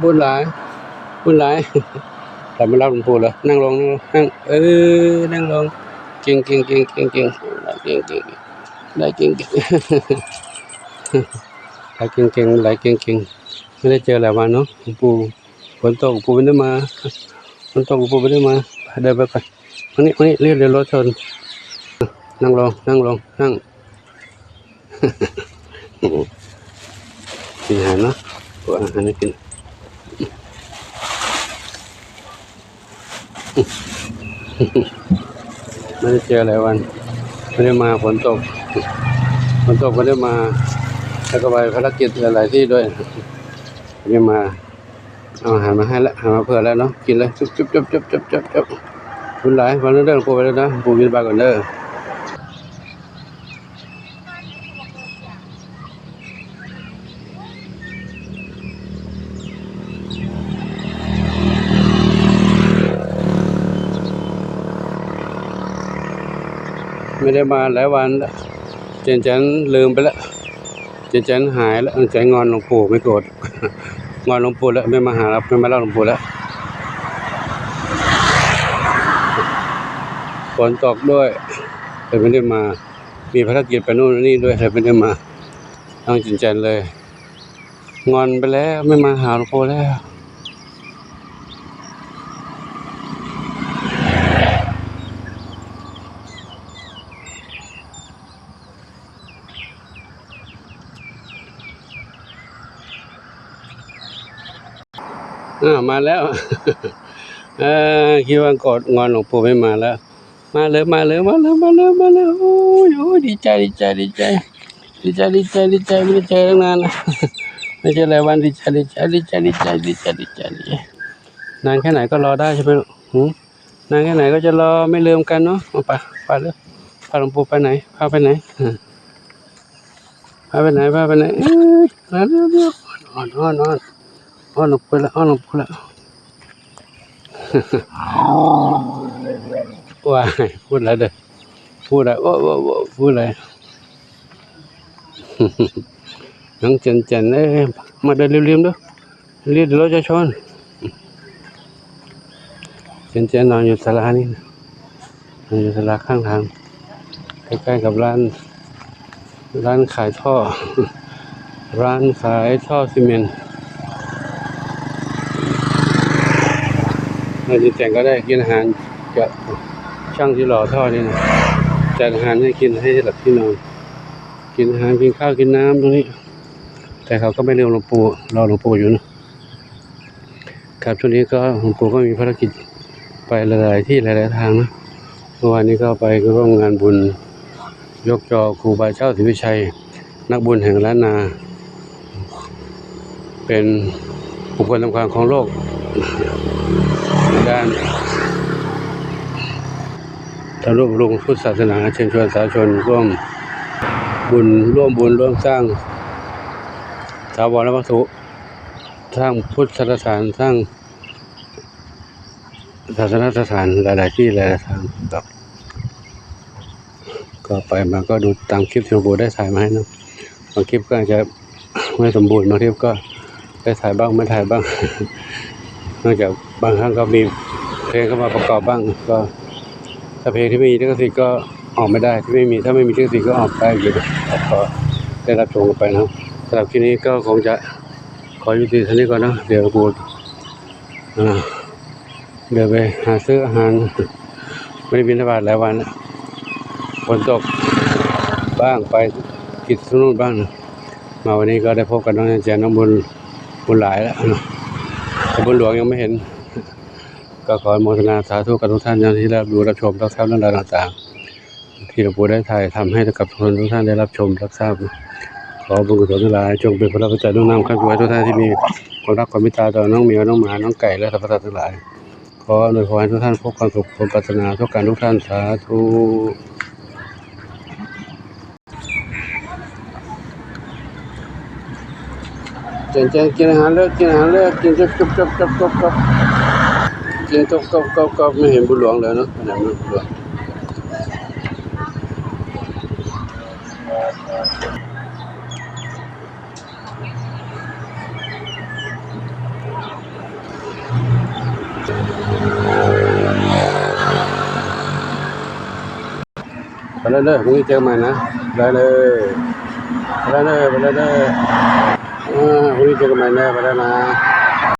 บุญหลายบุญหลายแต่ไม่รับหลวงปู่เลยนั่งลงนั่งนั่งลงเก่งเก่งเก่งเก่งเก่งเก่งเก่งได้เก่งเก่งไหลเก่งเก่งไหลเก่งเก่งไม่ได้เจอหลายวันเนาะหลวงปู่ฝนตกหลวงปู่ไม่ได้มาฝนตกหลวงปู่ไม่ได้มาเดินไปก่อนวันนี้เรียกเดี๋ยวรถชนนั่งลงนั่งกินอาหารเนาะตัวอาหารให้กินไม่ได้เจอหลายวันไม่ได้มาฝนตกไม่ได้มาแล้วก็ไปภารกิจหลายที่ด้วยไม่ได้มาเอาอาหารมาให้แล้วหามาเผื่อแล้วเนาะกินเลยจุ๊บคุณหลายวันนี้เรื่องปูไปแล้วนะปูวินบาก่อนเด้อไม่ได้มาหลายวันแล้วเจนจันลืมไปแล้วเจนจันหายแล้วใจงอนหลวงปู่ไม่โกรธงอนหลวงปู่แล้วไม่มาหาเราไม่มาเล่าหลวงปู่แล้วฝนตกด้วยแต่ไม่ได้มามีภารกิจไปนู่นนี่ด้วยแต่ไม่ได้มาต้องจริงจังเลยงอนไปแล้วไม่มาหาหลวงปู่แล้วมาแล้วคิดว่ากดงอนหลวงปู่ไม่มาแล้วมาเลยโอ้ยดีใจไม่ได้เจอตั้งนานไม่เจอหลายวันดีใจนานแค่ไหนก็รอได้ใช่ไหมลูกนานแค่ไหนก็จะรอไม่ลืมกันเนาะไปเลยพาหลวงปู่ไปไหนพาไปไหนเร็วอ้อนหลวงปู่แล้วว้ายพูดอะไรเด้อพูดอะไรพูดอะไรน้องเจนมาเดินเรียมๆด้วยเดี๋ยวเราจะชนเจนนอนอยู่ศาลานี่นอนอยู่ศาลาข้างทางใกล้ๆกับร้านขายท่อซีเมนต์เราจะแต่งก็ได้กินอาหารกับช่างที่หล่อท่อนี่นะจัดอาหารให้กินให้หลับที่นอนกินอาหารกินข้าวกินน้ำตรงนี้แต่เขาก็ไม่เรียกหลวงปู่รอหลวงปู่อยู่นะครับช่วงนี้ก็หลวงปู่ก็มีภารกิจไปหลายๆที่หลายๆทางนะเมื่อวานนี้ก็ไปร่วมงานบุญยกจอครูบาเจ้าศรีวิชัยนักบุญแห่งล้านนาเป็นบุคคลสำคัญของโลกด้านทำรูปรุงพุทธศาสนาเชิญชวนสาธุชนร่วมบุญร่วมสร้างถาวรวัตถุสร้างพุทธสถานสร้างศาสนสถานหลายๆที่หลายๆทางครับก็ไปมาก็ดูตามคลิปที่หลวงปู่ได้ถ่ายมาให้นะบางคลิปก็อาจจะไม่สมบูรณ์บางคลิปก็ได้ถ่ายบ้างไม่ถ่ายบ้างนอกจากบางครั้งก็มีเพลงเข้ามาประกอบบ้างก็ถ้าเพลงที่มีลิขสิทธิ์ก็ออกไม่ได้ถ้าไม่มีลิขสิทธิ์ก็ออกได้อยู่ก็ได้รับชมกันไปนะสำหรับคลิปนี้ก็คงจะขอยุติเท่านี้ก่อนนะเดี๋ยวหลวงปู่เดี๋ยวไปหาซื้ออาหารไม่ได้บิณฑบาตหลายวันแล้วฝนตกบ้างไปกิจนู่นบ้างนะมาวันนี้ก็ได้พบกับน้องแจนน้องบุญหลายแล้วนะแต่บุญหลวงยังไม่เห็นก็ขออนุโมทนาสาธุกับทุกท่านที่ได้รับชมรับทราบเรื่องราวต่างๆที่หลวงปู่ได้ถ่ายทำให้กับทุกท่านได้รับชมรับทราบขอบุญกุศลทั้งหลายจงเป็นพระปัจจัยนุ่งนำข้ามไว้ทุกท่านที่มีความรักความเมตตาต่อน้องเหมียวน้องหมาน้องไก่และสรรพสัตว์ทั้งหลายขออวยพรให้ทุกท่านพบความสุขความปรารถนาทุกการทุกท่านสาธุเจนกินอาหารเลิกกินจุบกินกบไม่เห็นบุญหลวงเลยเนาะไม่เห็นบุญหลวง แล้วเด้อพรุ่งนี้เจอกันใหม่นะได้เลยไปแล้วเด้อพรุ่งนี้เจอกันใหม่นะไปแล้วนะ